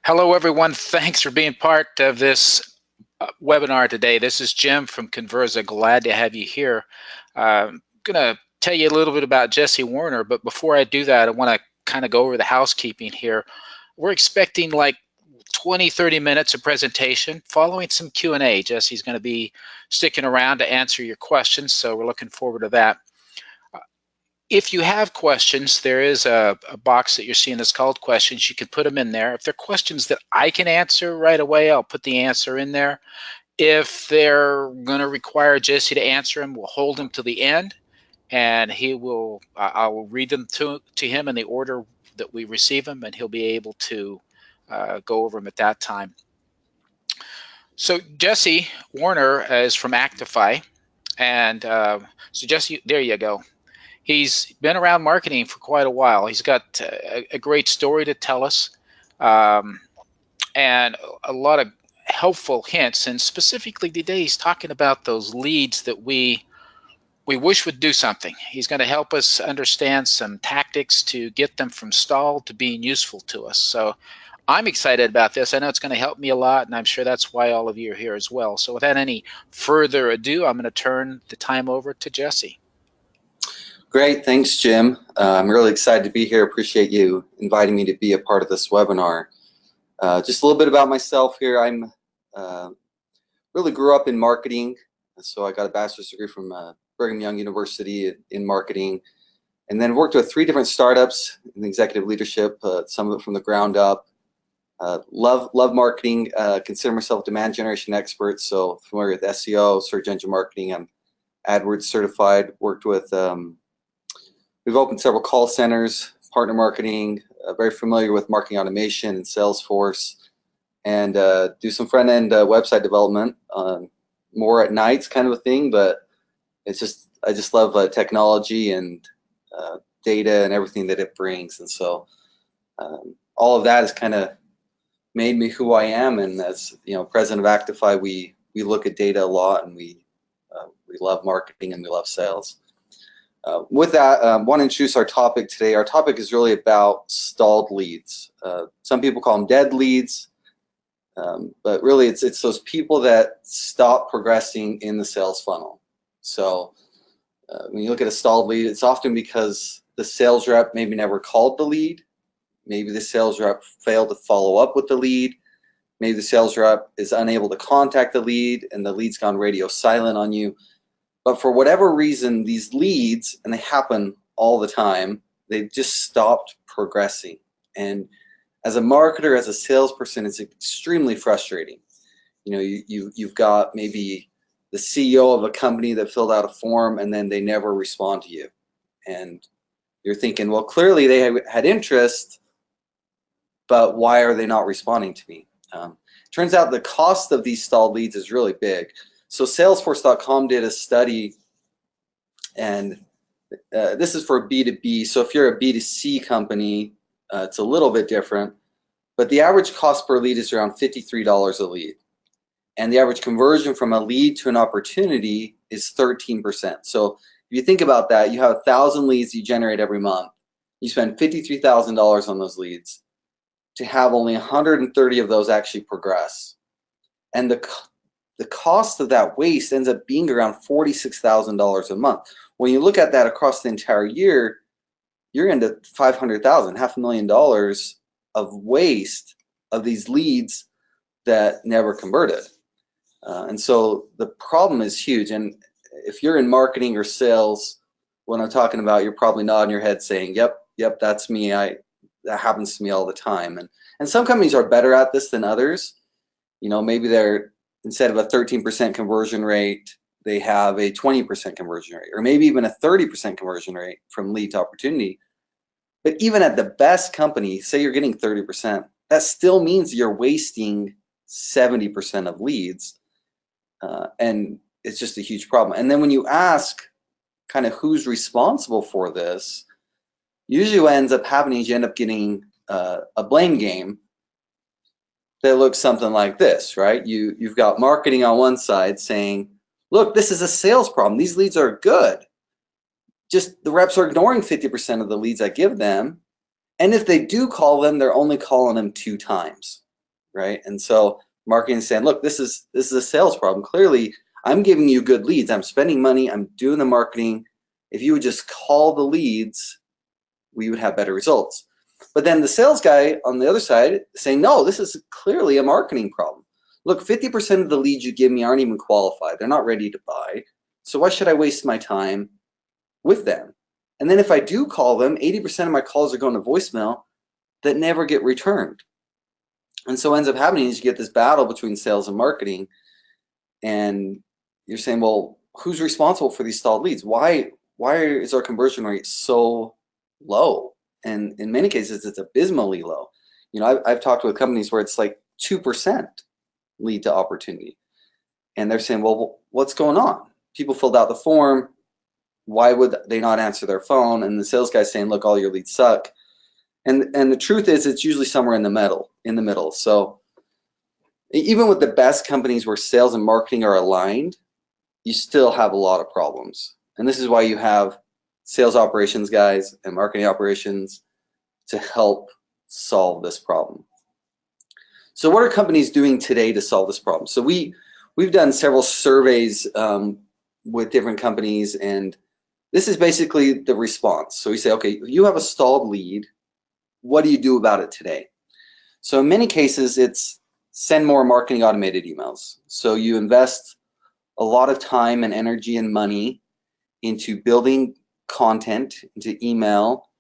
Hello, everyone. Thanks for being part of this webinar today. This is Jim from Conversa. Glad to have you here. I'm going to tell you a little bit about Jesse Warner, but before I do that, I want to kind of go over the housekeeping here. We're expecting like 20, 30 minutes of presentation following some Q&A. Jesse's going to be sticking around to answer your questions, so we're looking forward to that. If you have questions, there is a box that you're seeing that's called questions. You can put them in there. If they're questions that I can answer right away, I'll put the answer in there. If they're going to require Jesse to answer them, we'll hold them to the end, and I will read them to him in the order that we receive them, and he'll be able to go over them at that time. So Jesse Warner is from Actify, and so Jesse, there you go. He's been around marketing for quite a while. He's got a great story to tell us, and a lot of helpful hints. And specifically today, he's talking about those leads that we wish would do something. He's going to help us understand some tactics to get them from stalled to being useful to us. So I'm excited about this. I know it's going to help me a lot, and I'm sure that's why all of you are here as well. So without any further ado, I'm going to turn the time over to Jesse. Great, thanks, Jim. I'm really excited to be here. Appreciate you inviting me to be a part of this webinar. Just a little bit about myself here. I'm really grew up in marketing, so I got a bachelor's degree from Brigham Young University in marketing, and then worked with 3 different startups in executive leadership, some of it from the ground up. Love marketing. Consider myself a demand generation expert, so familiar with SEO, search engine marketing. I'm AdWords certified. Worked with we've opened several call centers, partner marketing, very familiar with marketing automation and Salesforce, and do some front-end website development, more at nights kind of a thing, but I just love technology and data and everything that it brings. And so all of that has kind of made me who I am. And as president of Actify, we look at data a lot, and we love marketing and we love sales. With that, I want to introduce our topic today. Our topic is really about stalled leads. Some people call them dead leads, but really it's those people that stop progressing in the sales funnel. So when you look at a stalled lead, it's often because the sales rep maybe never called the lead. Maybe the sales rep failed to follow up with the lead. Maybe the sales rep is unable to contact the lead, and the lead's gone radio silent on you. But for whatever reason, these leads, and they happen all the time, they've just stopped progressing. And as a marketer, as a salesperson, it's extremely frustrating. You've got maybe the CEO of a company that filled out a form, and then they never respond to you. And you're thinking, well, clearly they had interest, but why are they not responding to me? Turns out the cost of these stalled leads is really big. So Salesforce.com did a study, and this is for B2B. So if you're a B2C company, it's a little bit different. But the average cost per lead is around $53 a lead. And the average conversion from a lead to an opportunity is 13%. So if you think about that, you have 1,000 leads you generate every month. You spend $53,000 on those leads to have only 130 of those actually progress. And the cost of that waste ends up being around $46,000 a month. When you look at that across the entire year, you're into $500,000, $500,000 of waste of these leads that never converted. And so the problem is huge. And if you're in marketing or sales, what I'm talking about, you're probably nodding your head saying, yep, that's me. That happens to me all the time. And some companies are better at this than others. Maybe they're, instead of a 13% conversion rate, they have a 20% conversion rate, or maybe even a 30% conversion rate from lead to opportunity. But even at the best company, say you're getting 30%, that still means you're wasting 70% of leads. And it's just a huge problem. And then when you ask kind of who's responsible for this, usually what ends up happening is you end up getting a blame game that looks something like this, right? You've got marketing on one side saying, look, this is a sales problem. These leads are good. Just the reps are ignoring 50% of the leads I give them. And if they do call them, they're only calling them 2 times. right? And so marketing is saying, look, this is a sales problem. Clearly, I'm giving you good leads. I'm spending money. I'm doing the marketing. If you would just call the leads, we would have better results. But then the sales guy on the other side saying, no, this is clearly a marketing problem. Look, 50% of the leads you give me aren't even qualified. They're not ready to buy. So why should I waste my time with them? And then if I do call them, 80% of my calls are going to voicemail that never get returned. And so what ends up happening is you get this battle between sales and marketing, and you're saying, well, who's responsible for these stalled leads? Why is our conversion rate so low? And in many cases, it's abysmally low. You know, I've talked with companies where it's like 2% lead to opportunity. And they're saying, well, what's going on? People filled out the form. Why would they not answer their phone? And the sales guy's saying, look, all your leads suck. And the truth is, it's usually somewhere in the middle. So even with the best companies where sales and marketing are aligned, you still have a lot of problems. And this is why you have sales operations guys and marketing operations to help solve this problem. So what are companies doing today to solve this problem? So we've done several surveys with different companies, and this is basically the response. So we say, okay, you have a stalled lead. What do you do about it today? So in many cases, it's send more marketing automated emails. So you invest a lot of time and energy and money into building content, into email.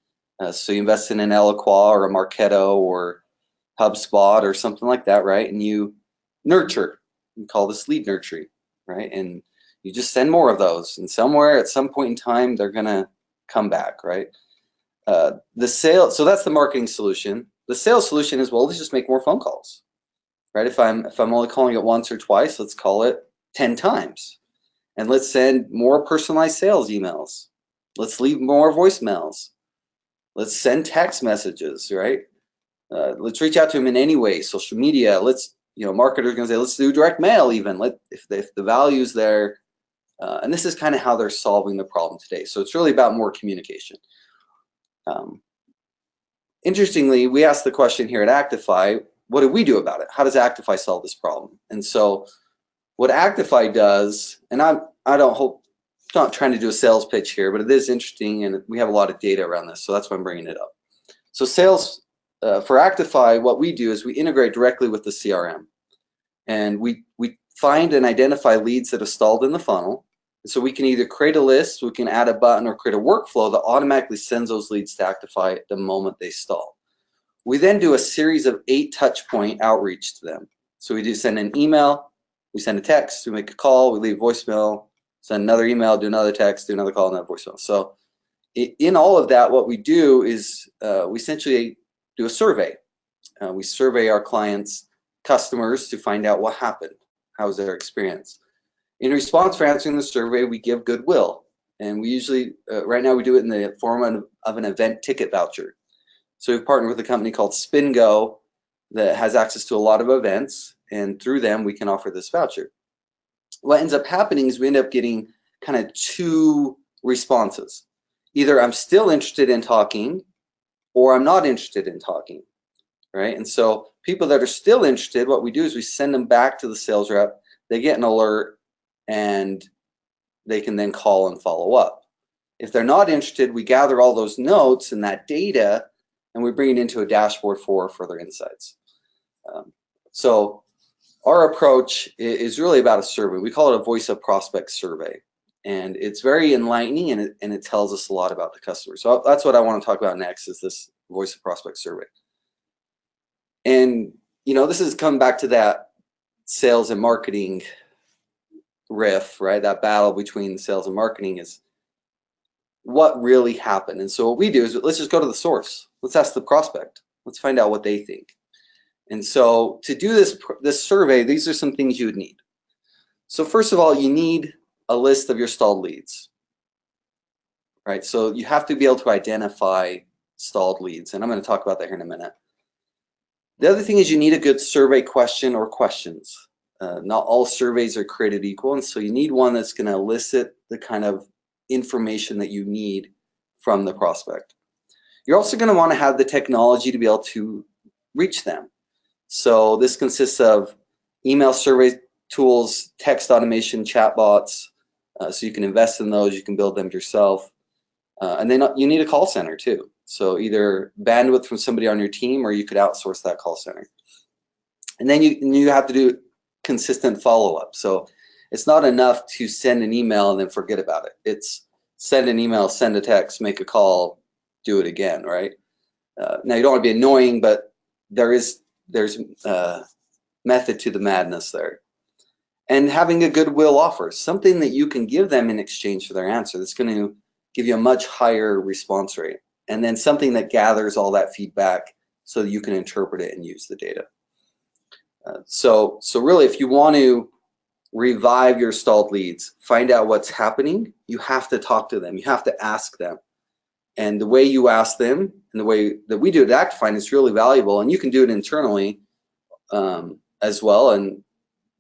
So you invest in an Eloqua or a Marketo or HubSpot or something like that, right? And you nurture. We call this lead nurturing, right? And you just send more of those. And somewhere at some point in time, they're going to come back, right? So that's the marketing solution. The sales solution is, well, let's just make more phone calls, right? If I'm only calling it once or twice, let's call it 10 times. And let's send more personalized sales emails. Let's leave more voicemails. Let's send text messages, right? Let's reach out to them in any way, social media. Marketers are going to say, let's do direct mail even. If the value's there. And this is kind of how they're solving the problem today. So it's really about more communication. Interestingly, we asked the question here at Actify, what do we do about it? How does Actify solve this problem? And so what Actify does, and I'm not trying to do a sales pitch here, but it is interesting, and we have a lot of data around this, so that's why I'm bringing it up. So sales, for Actify, what we do is we integrate directly with the CRM, and we find and identify leads that have stalled in the funnel. So we can either create a list, we can add a button, or create a workflow that automatically sends those leads to Actify the moment they stall. We then do a series of 8 touch point outreach to them. So we do send an email, we send a text, we make a call, we leave voicemail, send another email, do another text, do another call, another voicemail. So in all of that, what we do is we essentially do a survey. We survey our clients' customers to find out what happened, how was their experience. In response for answering the survey, we give Goodwill. And we usually, right now we do it in the form of an event ticket voucher. So we've partnered with a company called SpinGo that has access to a lot of events, and through them we can offer this voucher. What ends up happening is we end up getting kind of 2 responses. Either I'm still interested in talking, or I'm not interested in talking, right? And so people that are still interested, what we do is we send them back to the sales rep, they get an alert, and they can then call and follow up. If they're not interested, we gather all those notes and that data, and we bring it into a dashboard for further insights. So our approach is really about a survey. We call it a voice of prospect survey. And it's very enlightening, and it tells us a lot about the customer. So that's what I want to talk about next, is this voice of prospect survey. And, this has come back to that sales and marketing riff, right? That battle between sales and marketing is what really happened. And so what we do is, let's just go to the source. Let's ask the prospect. Let's find out what they think. And so to do this survey, these are some things you would need. So first of all, you need a list of your stalled leads, right? So you have to be able to identify stalled leads, and I'm going to talk about that here in a minute. The other thing is you need a good survey question or questions. Not all surveys are created equal, and so you need one that's going to elicit the kind of information that you need from the prospect. You're also going to want to have the technology to be able to reach them. So this consists of email survey tools, text automation, chatbots. So you can invest in those, you can build them yourself. And then you need a call center too. So either bandwidth from somebody on your team, or you could outsource that call center. And then you have to do consistent follow-up. So it's not enough to send an email and then forget about it. It's send an email, send a text, make a call, do it again, right? Now you don't want to be annoying, but there's method to the madness there. And having a Goodwill offer, something that you can give them in exchange for their answer, that's going to give you a much higher response rate. And then something that gathers all that feedback so that you can interpret it and use the data. So really, if you want to revive your stalled leads, find out what's happening, you have to talk to them. You have to ask them. And the way you ask them and the way that we do it at Actifine is really valuable. And you can do it internally as well. And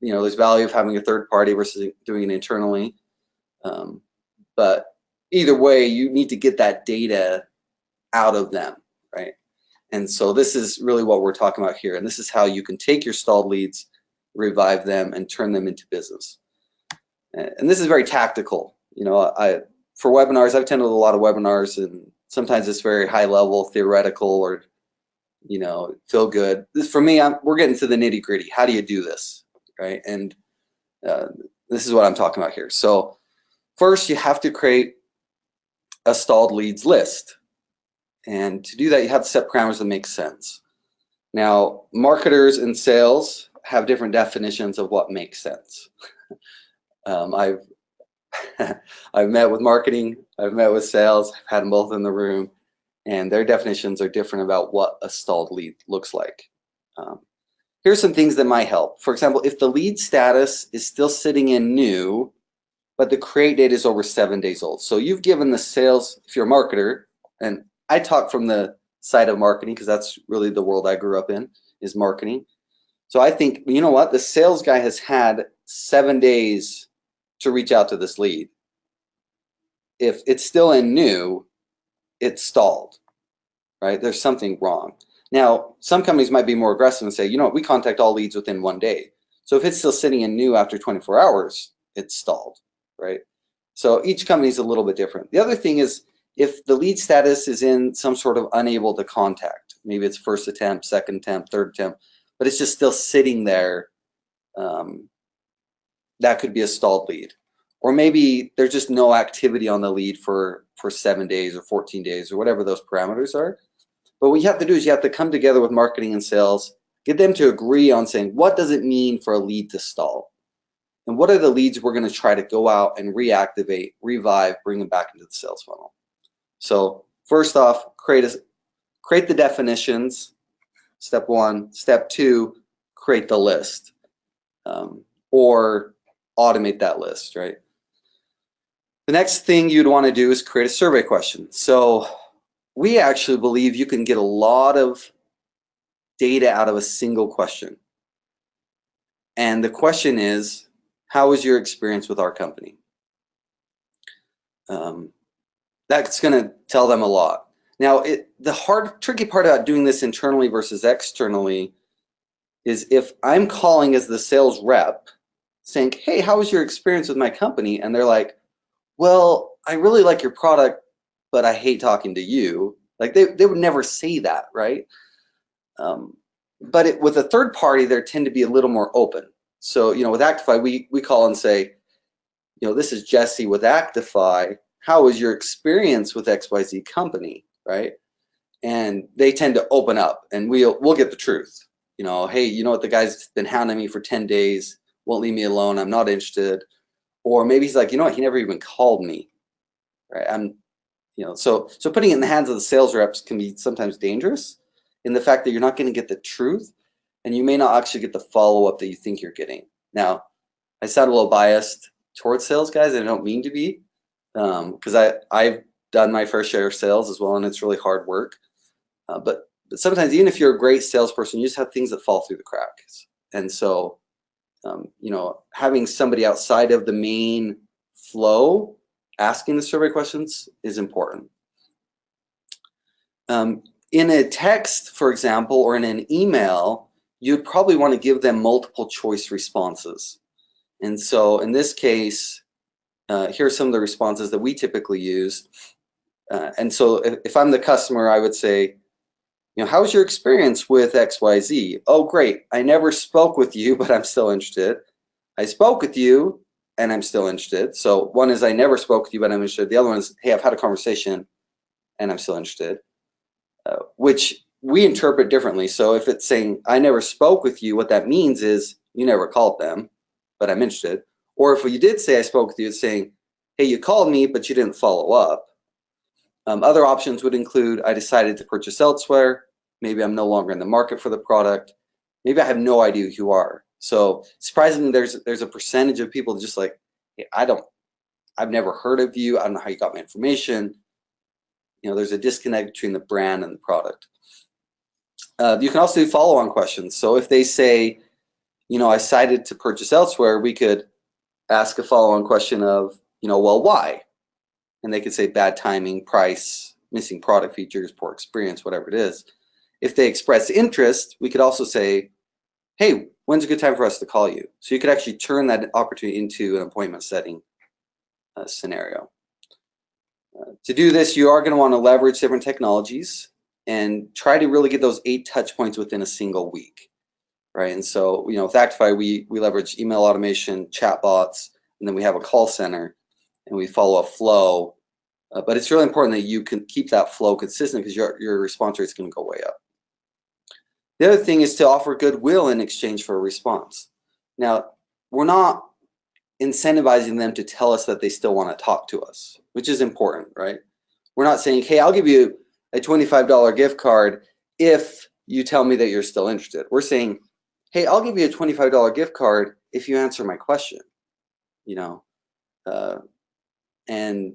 there's value of having a third party versus doing it internally. But either way, you need to get that data out of them, right? And so this is really what we're talking about here. And this is how you can take your stalled leads, revive them, and turn them into business. And this is very tactical. For webinars, I've attended a lot of webinars, and sometimes it's very high level, theoretical, or feel good. For me, we're getting to the nitty gritty. How do you do this, right? And this is what I'm talking about here. So first, you have to create a stalled leads list. And to do that, you have to set parameters that make sense. Now, marketers and sales have different definitions of what makes sense. I've met with marketing, I've met with sales, I've had them both in the room, and their definitions are different about what a stalled lead looks like. Here's some things that might help. For example, if the lead status is still sitting in new, but the create date is over 7 days old. So you've given the sales, if you're a marketer, and I talk from the side of marketing because that's really the world I grew up in, is marketing. So I think, you know what, the sales guy has had 7 days to reach out to this lead. If it's still in new, it's stalled, right? There's something wrong. Now, some companies might be more aggressive and say, you know what, we contact all leads within 1 day. So if it's still sitting in new after 24 hours, it's stalled, right? So each company is a little bit different. The other thing is, if the lead status is in some sort of unable to contact, maybe it's first attempt, second attempt, third attempt, but it's just still sitting there, that could be a stalled lead. Or maybe there's just no activity on the lead for 7 days or 14 days or whatever those parameters are. But what you have to do is you have to come together with marketing and sales, get them to agree on saying, what does it mean for a lead to stall? And what are the leads we're going to try to go out and reactivate, revive, bring them back into the sales funnel? So first off, create the definitions, step 1. Step 2, create the list, or automate that list, right? The next thing you'd want to do is create a survey question. So we actually believe you can get a lot of data out of a single question. And the question is, how was your experience with our company? That's going to tell them a lot. Now, the tricky part about doing this internally versus externally is if I'm calling as the sales rep saying, hey, how was your experience with my company? And they're like, well, I really like your product, but I hate talking to you. Like they would never say that, right? But with a third party, they tend to be a little more open. So, with Actify, we call and say, this is Jesse with Actify. How was your experience with XYZ company, right? And they tend to open up, and we'll get the truth. Hey, you know what? The guy's been hounding me for 10 days, won't leave me alone. I'm not interested. Or maybe he's like, you know what? He never even called me, right? So putting it in the hands of the sales reps can be sometimes dangerous in the fact that you're not going to get the truth, and you may not actually get the follow-up that you think you're getting. Now, I sound a little biased towards sales guys, and I don't mean to be, because I've done my fair share of sales as well, and it's really hard work. But sometimes, even if you're a great salesperson, you just have things that fall through the cracks. And so, having somebody outside of the main flow asking the survey questions is important. In a text, for example, or in an email, you'd probably want to give them multiple choice responses. And so in this case, here are some of the responses that we typically use. And so if I'm the customer, I would say, how's your experience with XYZ? Oh, great. I never spoke with you, but I'm still interested. I spoke with you and I'm still interested. So one is I never spoke with you, but I'm interested. The other one is, hey, I've had a conversation and I'm still interested, which we interpret differently. So if it's saying I never spoke with you, what that means is you never called them, but I'm interested. Or if you did say I spoke with you, it's saying, hey, you called me, but you didn't follow up. Other options would include I decided to purchase elsewhere. Maybe I'm no longer in the market for the product. Maybe I have no idea who you are. So surprisingly, there's a percentage of people just like, hey, I've never heard of you. I don't know how you got my information. There's a disconnect between the brand and the product. You can also do follow-on questions. So if they say, I decided to purchase elsewhere, we could ask a follow-on question of, well, why? And they could say bad timing, price, missing product features, poor experience, whatever it is. If they express interest, we could also say, hey, when's a good time for us to call you? So you could actually turn that opportunity into an appointment setting scenario. To do this, you are going to want to leverage different technologies and try to really get those 8 touch points within a single week, right? And so, with Actify, we leverage email automation, chatbots, and then we have a call center, and we follow a flow. But it's really important that you can keep that flow consistent because your response rate is going to go way up. The other thing is to offer goodwill in exchange for a response. Now, we're not incentivizing them to tell us that they still want to talk to us, which is important, right? We're not saying, hey, I'll give you a $25 gift card if you tell me that you're still interested. We're saying, hey, I'll give you a $25 gift card if you answer my question, and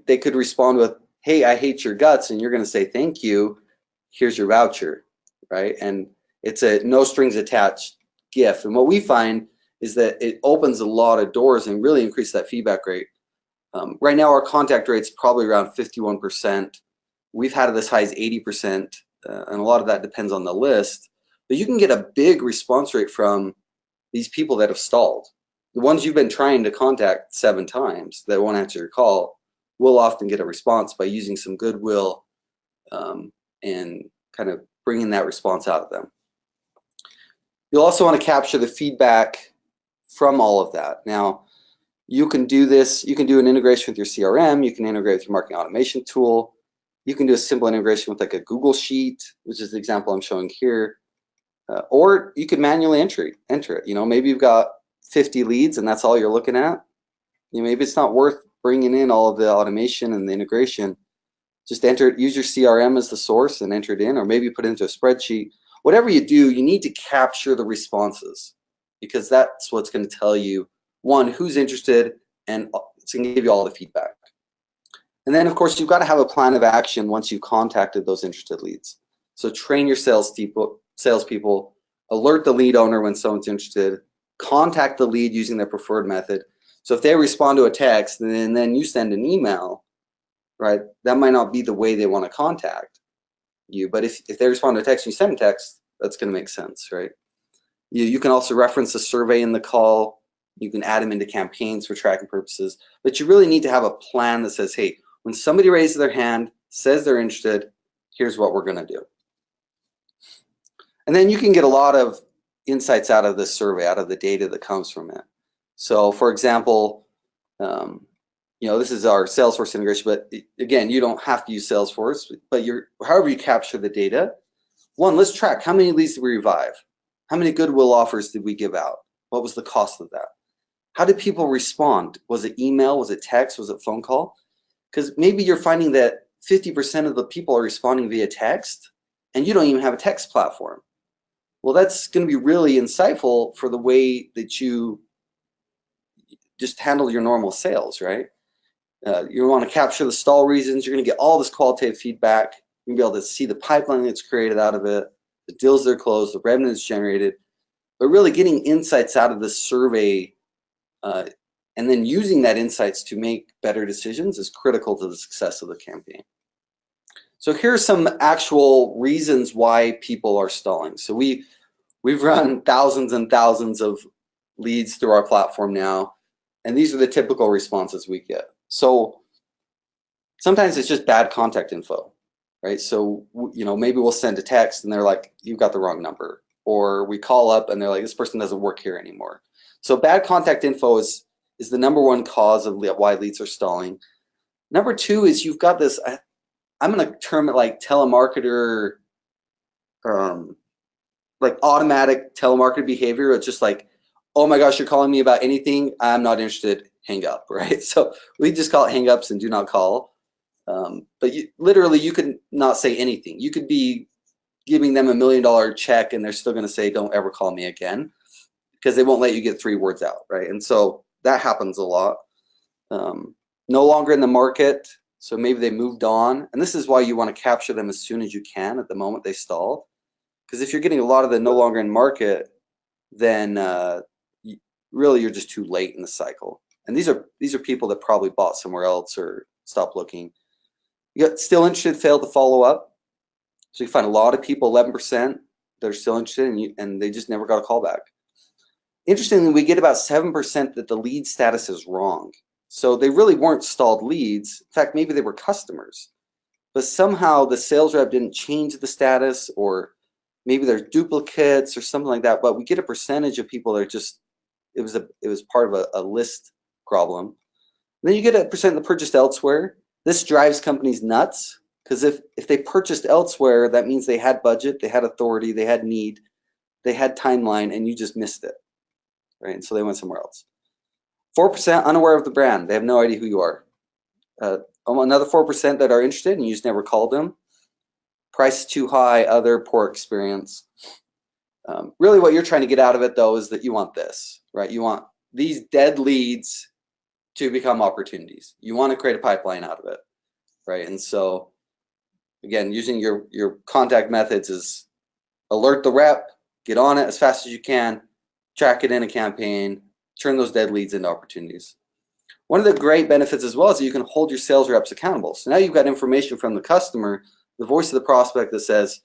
they could respond with, hey, I hate your guts, and you're going to say, thank you, here's your voucher, right? And it's a no strings attached gift. And what we find is that it opens a lot of doors and really increases that feedback rate. Right now, our contact rate's probably around 51%. We've had it as high as 80%, and a lot of that depends on the list. But you can get a big response rate from these people that have stalled. The ones you've been trying to contact 7 times that won't answer your call will often get a response by using some goodwill and kind of bringing that response out of them. You'll also want to capture the feedback from all of that. Now, you can do this. You can do an integration with your CRM. You can integrate with your marketing automation tool. You can do a simple integration with like a Google Sheet, which is the example I'm showing here. Or you could manually enter it. Maybe you've got 50 leads and that's all you're looking at. Maybe it's not worth bringing in all of the automation and the integration. Just enter it, use your CRM as the source and enter it in, or maybe put it into a spreadsheet. Whatever you do, you need to capture the responses because that's what's going to tell you, one, who's interested, and it's going to give you all the feedback. And then, of course, you've got to have a plan of action once you've contacted those interested leads. So train your salespeople, alert the lead owner when someone's interested, contact the lead using their preferred method. So if they respond to a text and then you send an email, right, that might not be the way they want to contact you. But if they respond to a text and you send a text, that's going to make sense, right? You can also reference a survey in the call. You can add them into campaigns for tracking purposes. But you really need to have a plan that says, hey, when somebody raises their hand, says they're interested, here's what we're going to do. And then you can get a lot of insights out of this survey, out of the data that comes from it. So for example, this is our Salesforce integration, but again, you don't have to use Salesforce, but however you capture the data. One, let's track how many leads did we revive? How many Goodwill offers did we give out? What was the cost of that? How did people respond? Was it email? Was it text? Was it phone call? Because maybe you're finding that 50% of the people are responding via text and you don't even have a text platform. Well, that's going to be really insightful for the way that you just handle your normal sales, right? You want to capture the stall reasons. You're going to get all this qualitative feedback. You're going to be able to see the pipeline that's created out of it, the deals that are closed, the revenue that's generated. But really getting insights out of this survey and then using that insights to make better decisions is critical to the success of the campaign. So here's some actual reasons why people are stalling. So we We've run thousands and thousands of leads through our platform now, and these are the typical responses we get. So sometimes it's just bad contact info, right? So, maybe we'll send a text and they're like, you've got the wrong number. Or we call up and they're like, this person doesn't work here anymore. So bad contact info is the number one cause of why leads are stalling. Number two is you've got this, I'm going to term it like telemarketer, like automatic telemarketer behavior. It's just like, oh my gosh, you're calling me about anything, I'm not interested, hang up, right? So we just call it hang ups and do not call. But literally, you could not say anything. You could be giving them $1 million check and they're still going to say, don't ever call me again, because they won't let you get 3 words out, right? And so that happens a lot. No longer in the market, so maybe they moved on. And this is why you want to capture them as soon as you can at the moment they stall. Because if you're getting a lot of the no longer in market, then really you're just too late in the cycle. And these are people that probably bought somewhere else or stopped looking. You got still interested, failed to follow up. So you find a lot of people, 11%, that are still interested, and they just never got a call back. Interestingly, we get about 7% that the lead status is wrong. So they really weren't stalled leads. In fact, maybe they were customers. But somehow the sales rep didn't change the status, or maybe there's duplicates or something like that. But we get a percentage of people that are just, it was part of a list problem. And then you get a percent that purchased elsewhere. This drives companies nuts, because if they purchased elsewhere, that means they had budget, they had authority, they had need, they had timeline, and you just missed it, right? And so they went somewhere else. 4% unaware of the brand. They have no idea who you are. Another 4% that are interested and you just never called them. Price is too high, other, poor experience. Really what you're trying to get out of it, though, is that you want this, right? You want these dead leads to become opportunities. You want to create a pipeline out of it, right? And so, again, using your contact methods is alert the rep, get on it as fast as you can, track it in a campaign, turn those dead leads into opportunities. One of the great benefits as well is that you can hold your sales reps accountable. So now you've got information from the customer, the voice of the prospect, that says,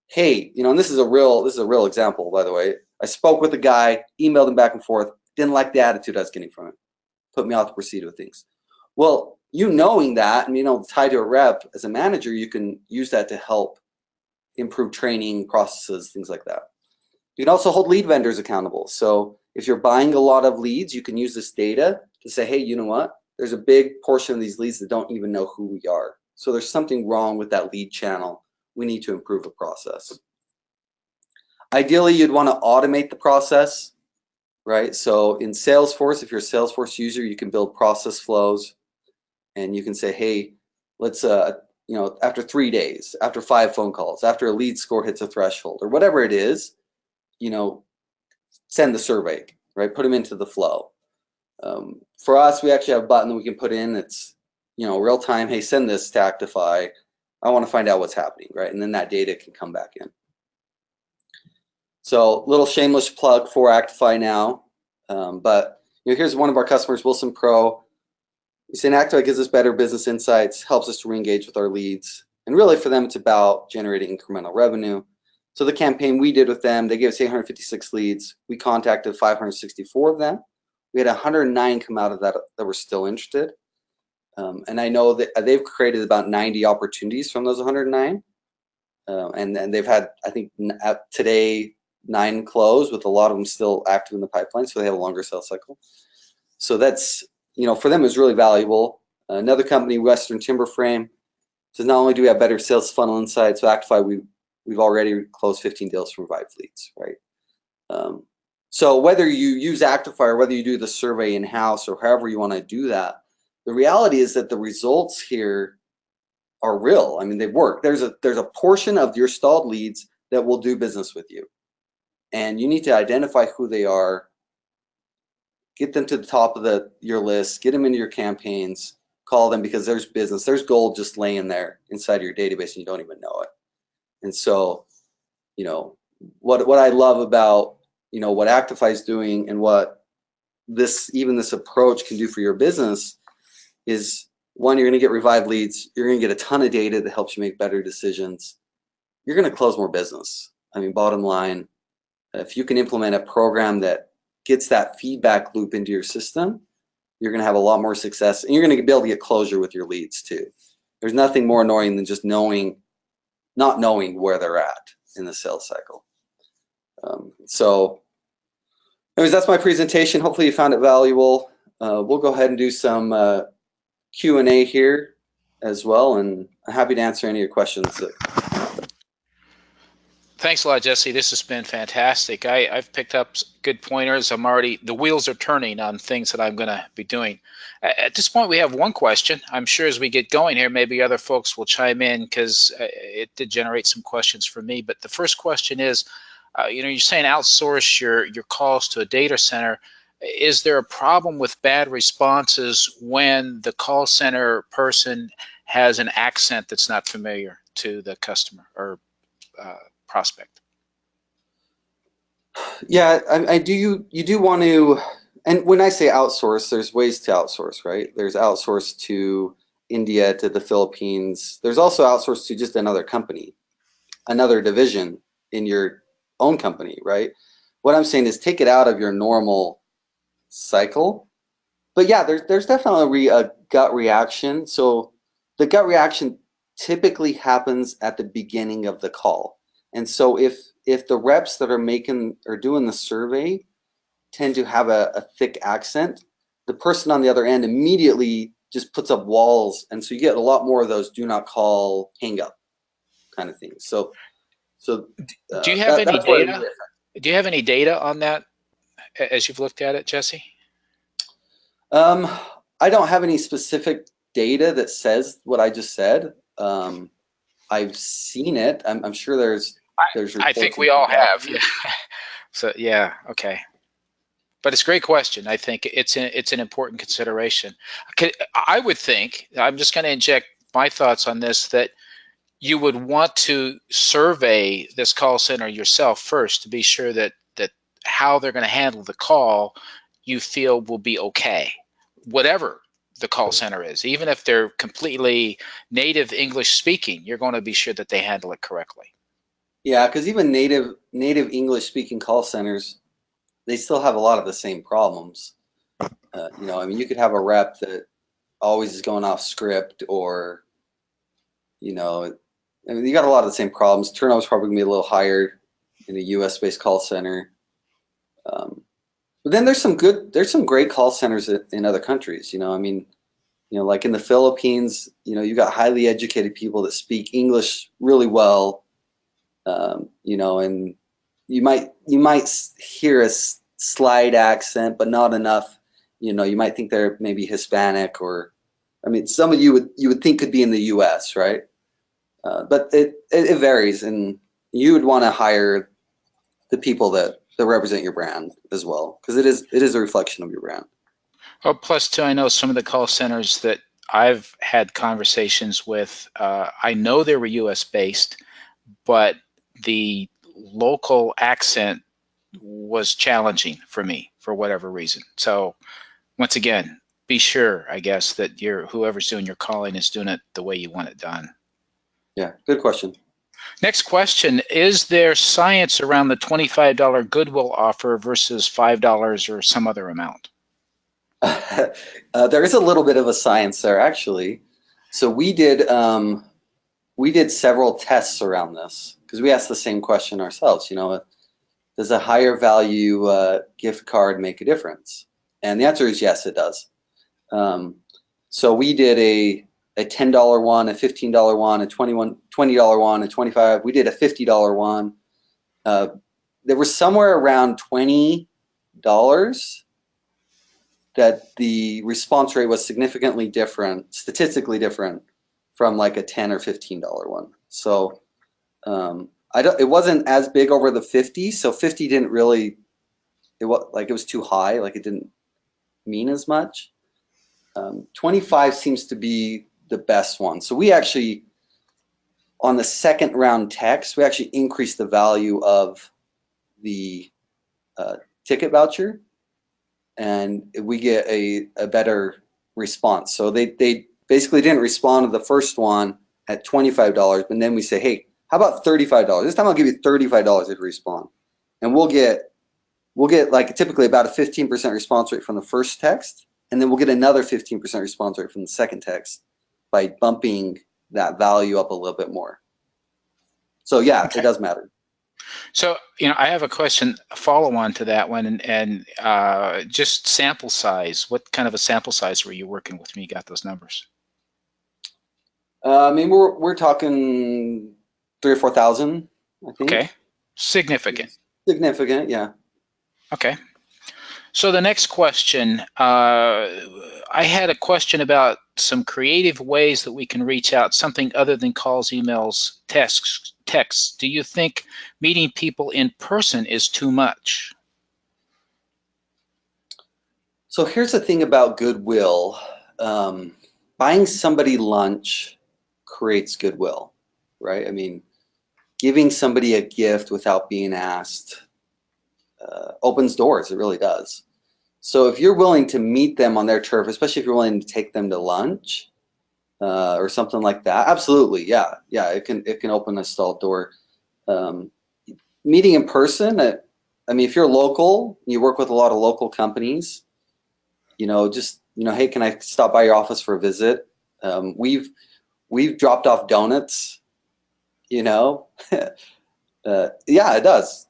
hey, and this is a real example, by the way. I spoke with a guy, emailed him back and forth, didn't like the attitude I was getting from him, put me off to proceed with things. Well, knowing that, and tied to a rep as a manager, you can use that to help improve training processes, things like that. You can also hold lead vendors accountable. So if you're buying a lot of leads, you can use this data to say, hey, you know what? There's a big portion of these leads that don't even know who we are. So there's something wrong with that lead channel. We need to improve the process. Ideally, you'd want to automate the process, right? So in Salesforce, if you're a Salesforce user, you can build process flows, and you can say, hey, let's, after 3 days, after 5 phone calls, after a lead score hits a threshold, or whatever it is, send the survey, right? Put them into the flow. For us, we actually have a button that we can put in. It's, real time. Hey, send this to Actify. I want to find out what's happening, right? And then that data can come back in. So little shameless plug for Actify now. But here's one of our customers, Wilson Pro. He's saying Actify gives us better business insights, helps us to re-engage with our leads. And really for them, it's about generating incremental revenue. So the campaign we did with them, they gave us 856 leads. We contacted 564 of them. We had 109 come out of that were still interested. And I know that they've created about 90 opportunities from those 109. And they've had, I think, today, 9 close, with a lot of them still active in the pipeline, so they have a longer sales cycle. So that's, for them, is really valuable. Another company, Western Timber Frame, says not only do we have better sales funnel insights, so Actify, we've already closed 15 deals from revived leads, right? So whether you use Actify or whether you do the survey in-house or however you want to do that, the reality is that the results here are real. I mean, they work. There's a portion of your stalled leads that will do business with you. And you need to identify who they are, get them to the top of your list, get them into your campaigns, call them, because there's business, there's gold just laying there inside of your database and you don't even know it. And so, what I love about, what Actify is doing and what this approach can do for your business is, one, you're going to get revived leads. You're going to get a ton of data that helps you make better decisions. You're going to close more business. I mean, bottom line, if you can implement a program that gets that feedback loop into your system, you're going to have a lot more success, and you're going to be able to get closure with your leads too. There's nothing more annoying than just not knowing where they're at in the sales cycle. So anyways, that's my presentation. Hopefully you found it valuable. We'll go ahead and do some Q&A here as well, and I'm happy to answer any of your questions. Thanks a lot, Jesse. This has been fantastic. I've picked up good pointers. The wheels are turning on things that I'm going to be doing. At this point, we have one question. I'm sure as we get going here, maybe other folks will chime in, because it did generate some questions for me. But the first question is, you're saying outsource your calls to a data center. Is there a problem with bad responses when the call center person has an accent that's not familiar to the customer or prospect? Yeah, you do want to, and when I say outsource, there's ways to outsource, right? There's outsource to India, to the Philippines. There's also outsource to just another company, another division in your own company, right? What I'm saying is take it out of your normal cycle. But yeah, there's definitely a gut reaction. So the gut reaction typically happens at the beginning of the call. And so if the reps that are doing the survey tend to have a thick accent, the person on the other end immediately just puts up walls, and so you get a lot more of those do not call, hang up kind of things. So do you have any data? Do you have any data on that as you've looked at it, Jesse? I don't have any specific data that says what I just said. I've seen it. I'm sure there's I think we all have. Yeah. So yeah, okay. But it's a great question. I think it's an important consideration. I would think, I'm just going to inject my thoughts on this, that you would want to survey this call center yourself first to be sure that how they're going to handle the call you feel will be okay, whatever the call center is. Even if they're completely native English speaking, you're going to be sure that they handle it correctly. Yeah, because even native English speaking call centers, they still have a lot of the same problems. I mean, you could have a rep that always is going off script, or I mean, you got a lot of the same problems. Turnover is probably gonna be a little higher in a U.S. based call center. But then there's some great call centers in other countries. I mean, like in the Philippines, you got highly educated people that speak English really well. And you might hear a slight accent, but not enough. You might think they're maybe Hispanic, or, I mean, some of you would think could be in the U.S., right? But it varies, and you would want to hire the people that represent your brand as well, because it is a reflection of your brand. Oh, plus too, I know some of the call centers that I've had conversations with, I know they were U.S. based, but the local accent was challenging for me for whatever reason. So once again, be sure, I guess, that whoever's doing your calling is doing it the way you want it done. Yeah, good question. Next question, is there science around the $25 Goodwill offer versus $5 or some other amount? There is a little bit of a science there, actually. So we did several tests around this, because we asked the same question ourselves. Does a higher value gift card make a difference? And the answer is yes, it does. So we did a $10 one, a $15 one, a $20 one, a $25. We did a $50 one. There was somewhere around $20 that the response rate was significantly different, statistically different, from like a $10 or $15 one. So it wasn't as big over the 50. So 50 didn't really, it was too high. Like, it didn't mean as much. 25 seems to be the best one. So we actually, on the second round text, we actually increased the value of the ticket voucher, and we get a better response. So they basically didn't respond to the first one at $25, but then we say, hey, how about $35? This time I'll give you $35 if you respond. and we'll get like typically about a 15% response rate from the first text, and then we'll get another 15% response rate from the second text by bumping that value up a little bit more. So yeah, Okay. it does matter. So, I have a question, a follow-on to that one, and just sample size. What kind of a sample size were you working with when you got those numbers? I mean, we're talking 3,000 or 4,000, I think. Okay, significant. Significant, yeah. Okay. So the next question, I had a question about some creative ways that we can reach out, something other than calls, emails, texts. Do you think meeting people in person is too much? So here's the thing about Goodwill. Buying somebody lunch creates goodwill, right? I mean, giving somebody a gift without being asked opens doors. It really does. So if you're willing to meet them on their turf, especially if you're willing to take them to lunch or something like that, absolutely, yeah, it can open a stalled door. Meeting in person, I mean, if you're local, you work with a lot of local companies, just hey, can I stop by your office for a visit? We've dropped off donuts, yeah, it does.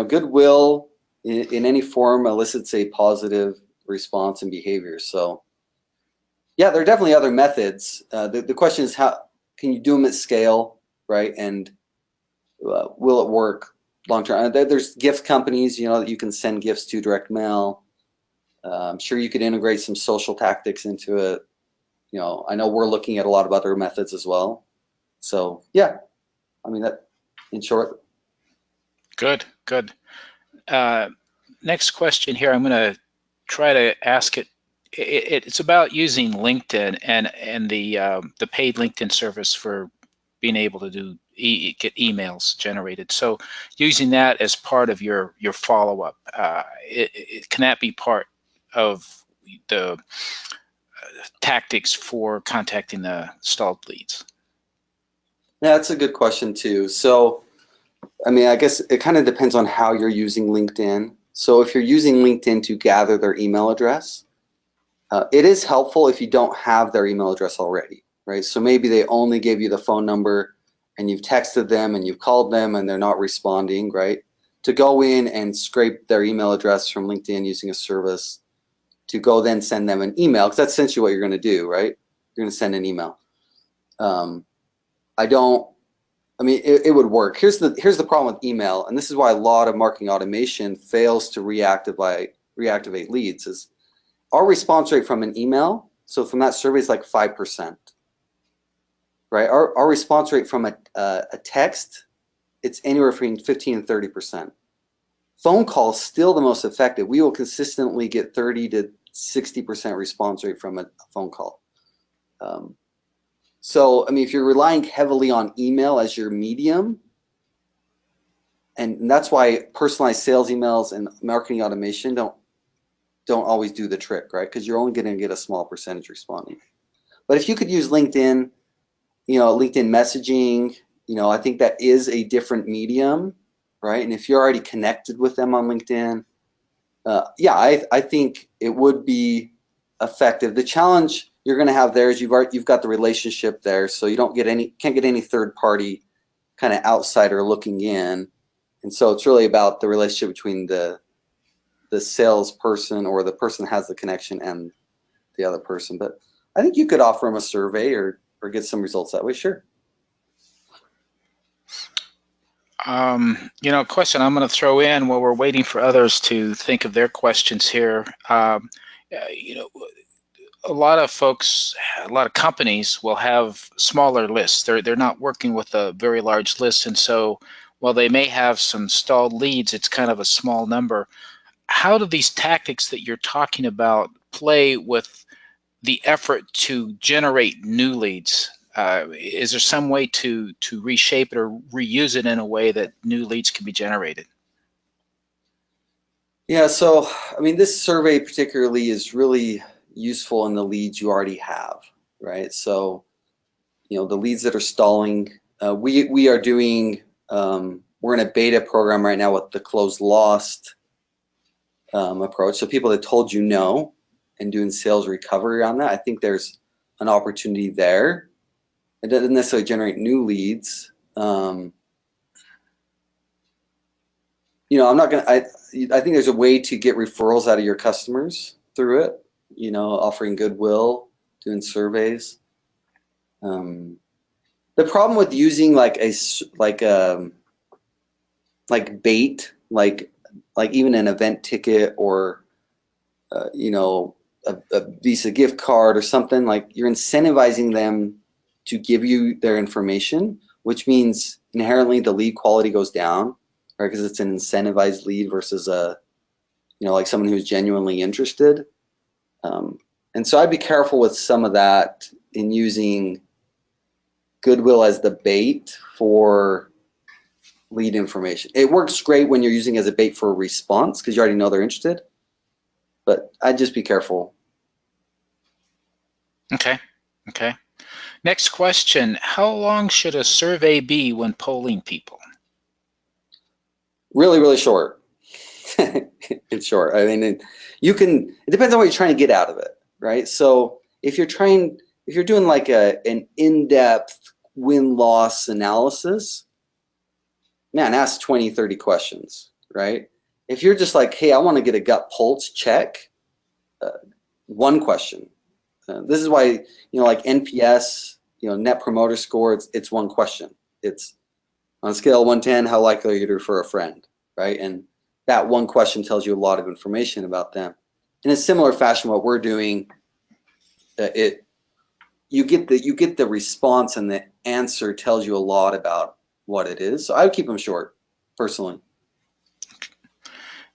Goodwill in any form elicits a positive response and behavior. So yeah, there are definitely other methods. The question is, how can you do them at scale, right? And will it work long term? There's gift companies, that you can send gifts to, direct mail. I'm sure you could integrate some social tactics into it. I know we're looking at a lot of other methods as well. So yeah, I mean, that in short. Good, good. Next question here, I'm going to try to ask it. It's about using LinkedIn and the paid LinkedIn service for being able to get emails generated. So using that as part of your follow-up, can that be part of the tactics for contacting the stalled leads? Yeah, that's a good question too. So, I mean, I guess it kind of depends on how you're using LinkedIn. So if you're using LinkedIn to gather their email address, it is helpful if you don't have their email address already, right? So maybe they only gave you the phone number and you've texted them and you've called them and they're not responding, right? To go in and scrape their email address from LinkedIn using a service to go then send them an email, because that's essentially what you're going to do, right? You're going to send an email. I mean, it would work. Here's the problem with email, and this is why a lot of marketing automation fails to reactivate leads, is our response rate from an email, so from that survey, is like 5%, right? Our response rate from a text, it's anywhere between 15 and 30%. Phone call is still the most effective. We will consistently get 30 to 60% response rate from a phone call. So, I mean, if you're relying heavily on email as your medium, and that's why personalized sales emails and marketing automation don't always do the trick, right? Because you're only going to get a small percentage responding. But if you could use LinkedIn, LinkedIn messaging, I think that is a different medium, right? And if you're already connected with them on LinkedIn, yeah, I think it would be effective. The challenge you're going to have there is you've got the relationship there, so you can't get any third party kind of outsider looking in, and so it's really about the relationship between the salesperson or the person that has the connection and the other person. But I think you could offer them a survey or get some results that way. Sure. Question I'm going to throw in while we're waiting for others to think of their questions here. A lot of folks, a lot of companies will have smaller lists. They're not working with a very large list, and so while they may have some stalled leads, it's kind of a small number. How do these tactics that you're talking about play with the effort to generate new leads? Is there some way to reshape it or reuse it in a way that new leads can be generated? Yeah, so I mean, this survey particularly is really useful in the leads you already have, right? So, the leads that are stalling, we are doing we're in a beta program right now with the closed lost approach. So people that told you no and doing sales recovery on that, I think there's an opportunity there. It doesn't necessarily generate new leads. You know, I'm not gonna. I think there's a way to get referrals out of your customers through it. You know, offering Goodwill, doing surveys. The problem with using like bait, like even an event ticket or you know, a Visa gift card or something, like you're incentivizing them to give you their information, which means inherently the lead quality goes down, right? Because it's an incentivized lead versus a, you know, like someone who's genuinely interested. And so I'd be careful with some of that in using Goodwill as the bait for lead information. It works great when you're using it as a bait for a response because you already know they're interested, but I'd just be careful. Okay. Okay. Next question. How long should a survey be when polling people? Really, really short. It's short. I mean, it depends on what you're trying to get out of it, right? So if you're doing like an in-depth win-loss analysis, man, ask 20, 30 questions, right? If you're just like, hey, I want to get a gut pulse check, one question. This is why, you know, like NPS, you know, Net Promoter Score, it's one question. It's on a scale of 1 to 10, how likely are you to refer a friend, right? And that one question tells you a lot of information about them. In a similar fashion, what we're doing, you get the response, and the answer tells you a lot about what it is. So I would keep them short, personally.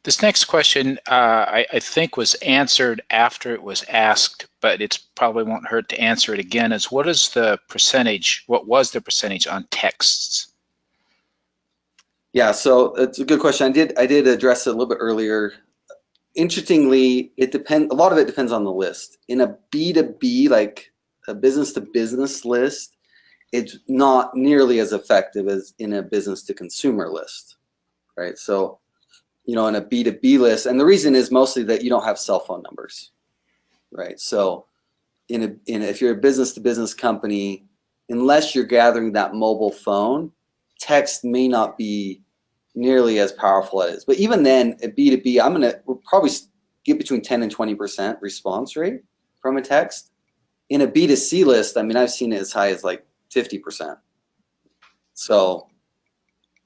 This next question, I think, was answered after it was asked, but it probably won't hurt to answer it again. Is what was the percentage on texts? Yeah, so it's a good question. I did address it a little bit earlier. Interestingly, a lot of it depends on the list. In a B2B, like a business to business list, it's not nearly as effective as in a business to consumer list, right? So, you know, in a B2B list, and the reason is mostly that you don't have cell phone numbers, right? So if you're a business to business company, unless you're gathering that mobile phone, text may not be nearly as powerful as it is. But even then, at B2B, we'll probably get between 10 and 20% response rate from a text. In a B2C list, I mean, I've seen it as high as like 50%. So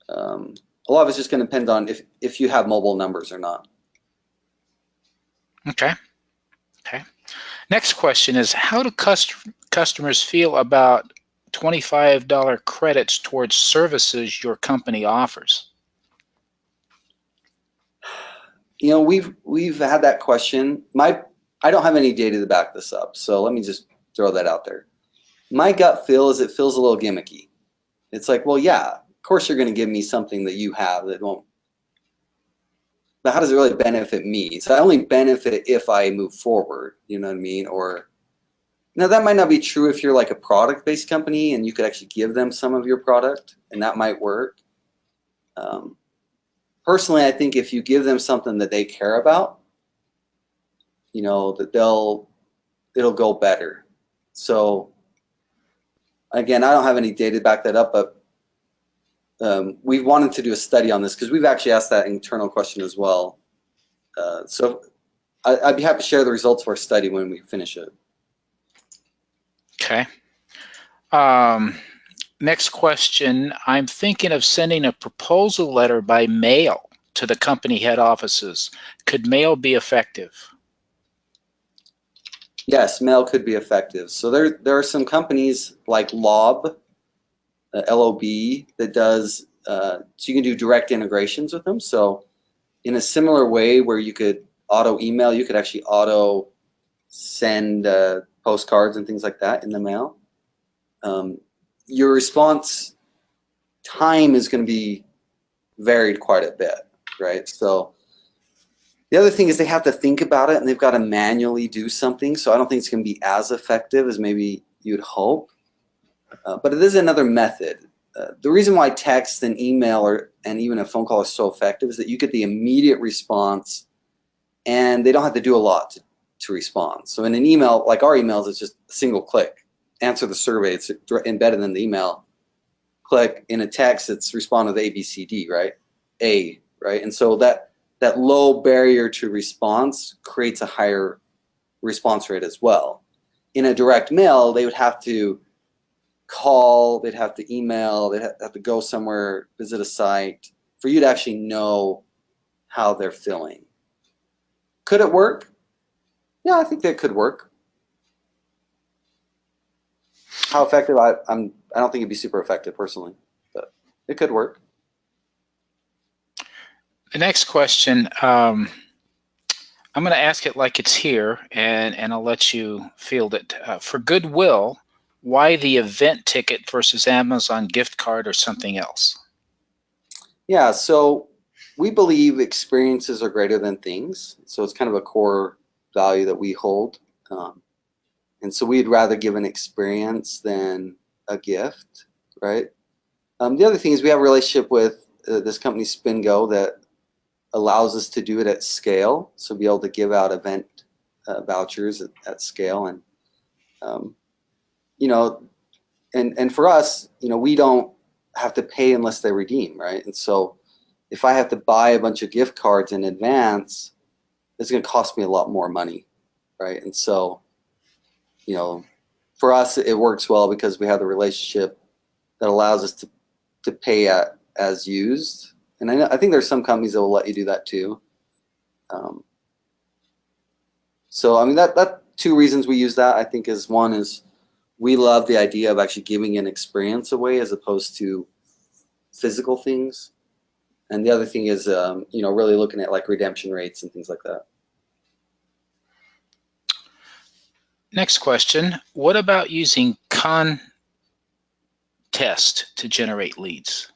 a lot of it's just going to depend on if you have mobile numbers or not. Okay. Okay. Next question is, how do customers feel about $25 credits towards services your company offers? You know, we've had that question. I don't have any data to back this up, so let me just throw that out there. My gut feel is it feels a little gimmicky. It's like, well, yeah, of course you're going to give me something that you have that won't. But how does it really benefit me? So I only benefit if I move forward. You know what I mean? Or now that might not be true if you're like a product-based company and you could actually give them some of your product, and that might work. Personally, I think if you give them something that they care about, you know, that it'll go better. So again, I don't have any data to back that up, but we wanted to do a study on this because we've actually asked that internal question as well. So I'd be happy to share the results of our study when we finish it. Okay. Next question. I'm thinking of sending a proposal letter by mail to the company head offices. Could mail be effective? Yes, mail could be effective. So there are some companies like LOB, LOB, that does, so you can do direct integrations with them. So in a similar way where you could auto email, you could actually auto send postcards and things like that in the mail. Your response time is going to be varied quite a bit, right? So the other thing is they have to think about it and they've got to manually do something. So I don't think it's going to be as effective as maybe you'd hope. But it is another method. the reason why text and email and even a phone call is so effective is that you get the immediate response, and they don't have to do a lot to respond. So in an email, like our emails, it's just a single click, answer the survey. It's embedded in the email. Click. In a text, it's respond with A, B, C, D, right? A, right? And so that low barrier to response creates a higher response rate as well. In a direct mail, they would have to call, they'd have to email, they'd have to go somewhere, visit a site for you to actually know how they're feeling. Could it work? Yeah, I think that could work. How effective? I don't think it'd be super effective personally, but it could work. The next question, I'm going to ask it like it's here, and I'll let you field it. For Goodwill, why the event ticket versus Amazon gift card or something else? Yeah, so we believe experiences are greater than things. So it's kind of a core value that we hold. And so we'd rather give an experience than a gift, right? The other thing is we have a relationship with this company Spingo that allows us to do it at scale. So be able to give out event vouchers at scale. And, you know, and for us, you know, we don't have to pay unless they redeem, right? And so if I have to buy a bunch of gift cards in advance, it's going to cost me a lot more money, right? And so, you know, for us, it works well because we have the relationship that allows us to pay as used. And I think there's some companies that will let you do that too. So I mean that two reasons we use that I think is one is we love the idea of actually giving an experience away as opposed to physical things, and the other thing is you know, really looking at like redemption rates and things like that. Next question, what about using contest to generate leads?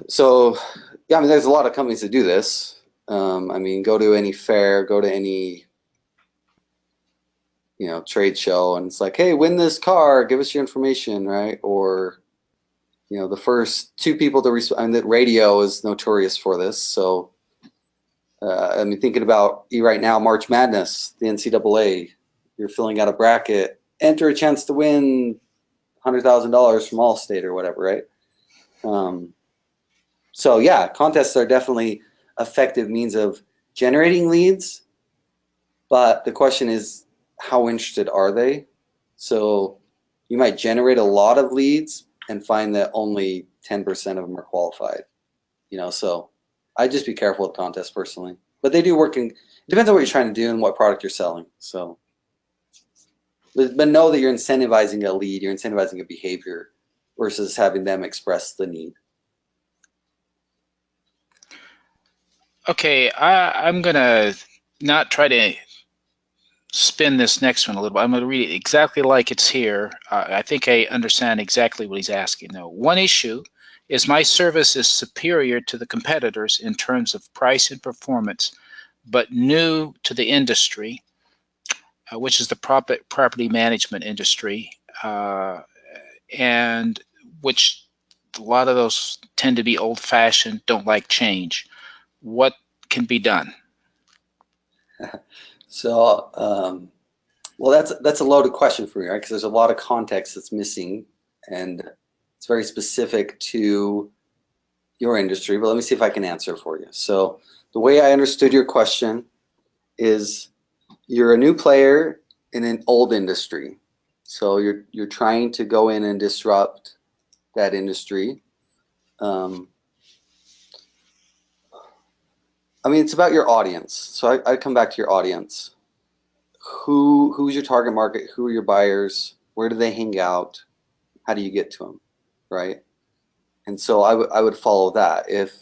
So yeah, I mean there's a lot of companies that do this. I mean, go to any fair, go to any, you know, trade show, and it's like, hey, win this car, give us your information, right? Or, you know, the first two people to respond. I mean, that radio is notorious for this. So I mean, thinking about you right now, March Madness, the NCAA, you're filling out a bracket, enter a chance to win $100,000 from Allstate or whatever, right? So yeah, contests are definitely effective means of generating leads, but the question is, how interested are they? So you might generate a lot of leads and find that only 10% of them are qualified. You know, so I'd just be careful with contests personally. But they do work in, it depends on what you're trying to do and what product you're selling. So, but know that you're incentivizing a lead, you're incentivizing a behavior versus having them express the need. Okay, I'm going to not try to spin this next one a little bit. I'm going to read it exactly like it's here. I think I understand exactly what he's asking, though. One issue is my service is superior to the competitors in terms of price and performance, but new to the industry, which is the property management industry, and which a lot of those tend to be old-fashioned, don't like change. What can be done? So, well, that's a loaded question for me, right? Because there's a lot of context that's missing, and it's very specific to your industry. But let me see if I can answer for you. So, the way I understood your question is, you're a new player in an old industry, so you're trying to go in and disrupt that industry. I mean, it's about your audience. So I come back to your audience. Who's your target market? Who are your buyers? Where do they hang out? How do you get to them, right? And so I would follow that. If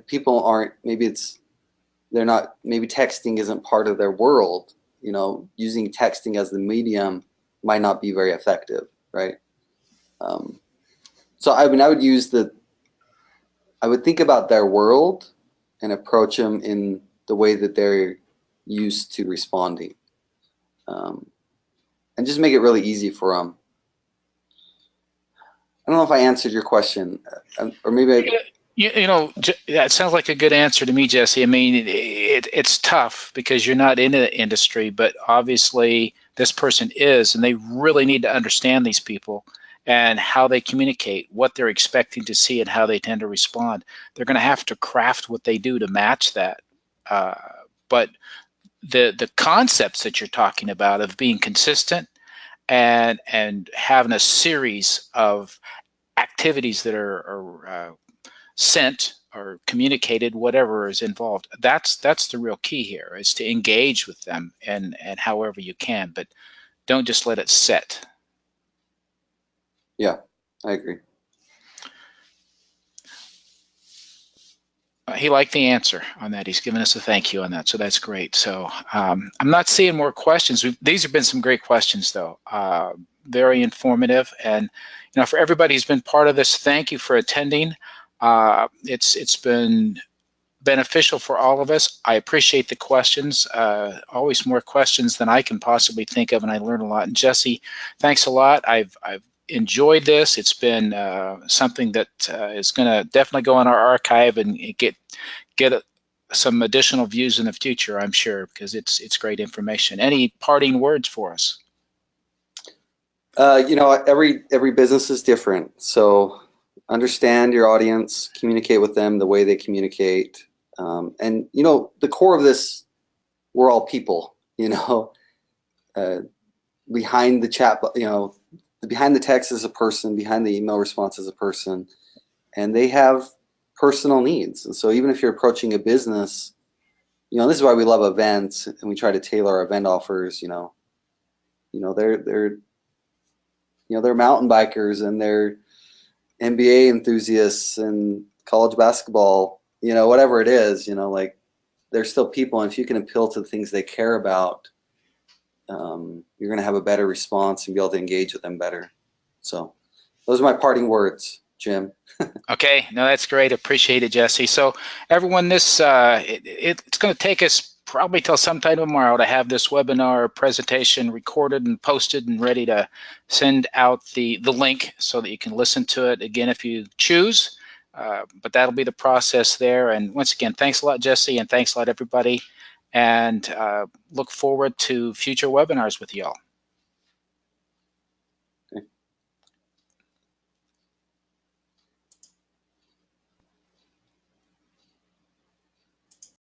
people aren't, they're not, maybe texting isn't part of their world, you know, using texting as the medium might not be very effective, right? So I mean, I would think about their world and approach them in the way that they're used to responding. and just make it really easy for them. I don't know if I answered your question, or maybe I. That sounds like a good answer to me, Jesse. I mean, it's tough because you're not in the industry, but obviously this person is, and they really need to understand these people and how they communicate, what they're expecting to see, and how they tend to respond. They're going to have to craft what they do to match that. Uh, but the concepts that you're talking about of being consistent and having a series of activities that are sent or communicated, whatever is involved. That's the real key here, is to engage with them and however you can, but don't just let it sit. Yeah, I agree. He liked the answer on that. He's given us a thank you on that, so that's great. So I'm not seeing more questions. These have been some great questions, though. Very informative, and for everybody who's been part of this, thank you for attending. It's been beneficial for all of us. I appreciate the questions. Always more questions than I can possibly think of, and I learned a lot. And Jesse, thanks a lot. I've enjoyed this. It's been something that is going to definitely go in our archive and get some additional views in the future, I'm sure, because it's great information. Any parting words for us? Every business is different, so understand your audience, communicate with them the way they communicate, and the core of this, we're all people. Behind the chat, behind the text is a person, behind the email response is a person, and they have personal needs. And so even if you're approaching a business, this is why we love events and we try to tailor our event offers. They're mountain bikers and they're NBA enthusiasts and college basketball, whatever it is, like they're still people. And if you can appeal to the things they care about, you're going to have a better response and be able to engage with them better. So those are my parting words, Jim. Okay, no, that's great. Appreciate it, Jesse. So everyone, this it's going to take us probably till sometime tomorrow to have this webinar presentation recorded and posted and ready to send out the link so that you can listen to it again if you choose. But that'll be the process there. And once again, thanks a lot, Jesse, and thanks a lot, everybody. And look forward to future webinars with y'all.